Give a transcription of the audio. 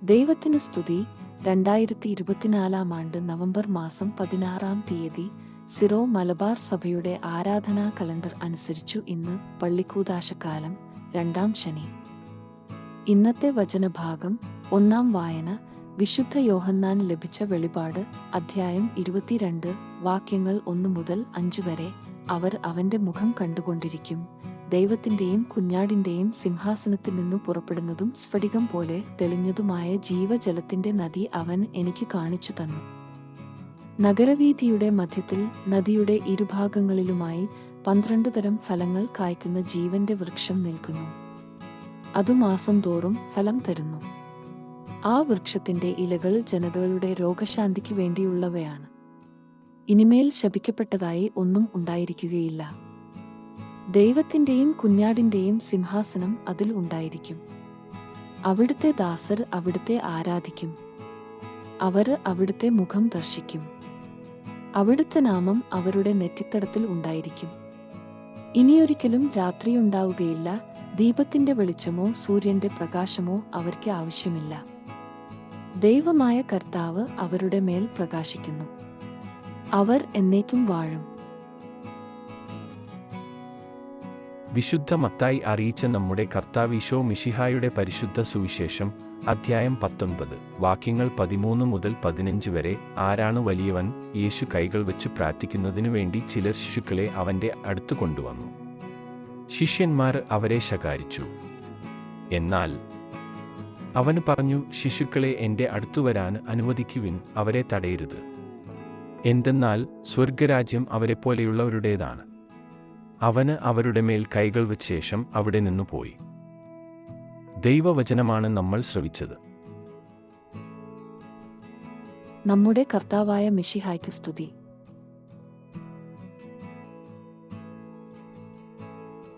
ദൈവത്തിന് സ്തുതി. 2024 നവംബർ മാസം 16 സിറോ മലബാർ സഭയുടെ ആരാധനാ കലണ്ടർ അനുസരിച്ചു ഇന്ന് പള്ളിക്കൂദാശക്കാലം 2-ാം ശനി. ഇന്നത്തെ വചനഭാഗം 1-ാം വായന വിശുദ്ധ യോഹന്നാന് ലഭിച്ച വെളിപാട് അധ്യായം 22 വാക്യങ്ങൾ 1 മുതൽ 5 വരെ. അവർ അവന്റെ മുഖം കണ്ടുകൊണ്ടിരിക്കും. ദൈവത്തിന്റെയും കുഞ്ഞാടിന്റെയും സിംഹാസനത്തിൽ നിന്നു പുറപ്പെടുന്നതും സ്ഫടികം പോലെ തെളിഞ്ഞതുമായ ജീവജലത്തിന്റെ നദി അവൻ എനിക്ക് കാണിച്ചു തന്നു. നഗരവീഥിയുടെ മധ്യത്തിൽ നദിയുടെ ഇരുഭാഗങ്ങളിലുമായി 12 തരം ഫലങ്ങൾ കായ്ക്കുന്ന ജീവന്റെ വൃക്ഷം നിൽക്കുന്നു. അതു മാസം തോറും ഫലം തരുന്നു. ആ വൃക്ഷത്തിന്റെ ഇലകൾ ജനതകളുടെ രോഗശാന്തിക്ക് വേണ്ടിയുള്ളവയാണ്. ഇനിമേൽ ശപിക്കപ്പെട്ടതായി ഒന്നും ഉണ്ടായിരിക്കുകയില്ല. ദൈവത്തിന്റെയും കുഞ്ഞാടിന്റെയും സിംഹാസനം അതിൽ ഉണ്ടായിരിക്കും. അവിടുത്തെ ദാസർ അവിടുത്തെ ആരാധിക്കും. അവർ അവിടുത്തെ മുഖം ദർശിക്കും. അവിടുത്തെ നാമം അവരുടെ നെറ്റിത്തടത്തിൽ ഉണ്ടായിരിക്കും. ഇനിയൊരിക്കലും രാത്രിയുണ്ടാവുകയില്ല. ദീപത്തിന്റെ വെളിച്ചമോ സൂര്യന്റെ പ്രകാശമോ അവർക്ക് ആവശ്യമില്ല. ദൈവമായ കർത്താവ് അവരുടെ മേൽ പ്രകാശിക്കുന്നു. അവർ എന്നേക്കും വാഴും. വിശുദ്ധ മത്തായി അറിയിച്ച നമ്മുടെ കർത്താവീശോ മിശിഹായുടെ പരിശുദ്ധ സുവിശേഷം അധ്യായം 19 വാക്യങ്ങൾ 13 മുതൽ 15 വരെ. ആരാണ് വലിയവൻ? യേശു കൈകൾ വെച്ച് പ്രാർത്ഥിക്കുന്നതിനു വേണ്ടി ചിലർ ശിശുക്കളെ അവന്റെ അടുത്തു കൊണ്ടുവന്നു. ശിഷ്യന്മാർ അവരെ ശകാരിച്ചു. എന്നാൽ അവൻ പറഞ്ഞു, ശിശുക്കളെ എന്റെ അടുത്തു വരാൻ അനുവദിക്കുവിൻ, അവരെ തടയരുത്. എന്തെന്നാൽ സ്വർഗരാജ്യം അവരെപ്പോലെയുള്ളവരുടേതാണ്. അവന് അവരുടെ മേൽ കൈകൾ വെച്ച ശേഷം അവിടെ നിന്നു പോയി. ദൈവവചനമാണ് നമ്മൾ ശ്രവിച്ചത്. നമ്മുടെ കർത്താവായ മിശിഹായ്ക്ക് സ്തുതി.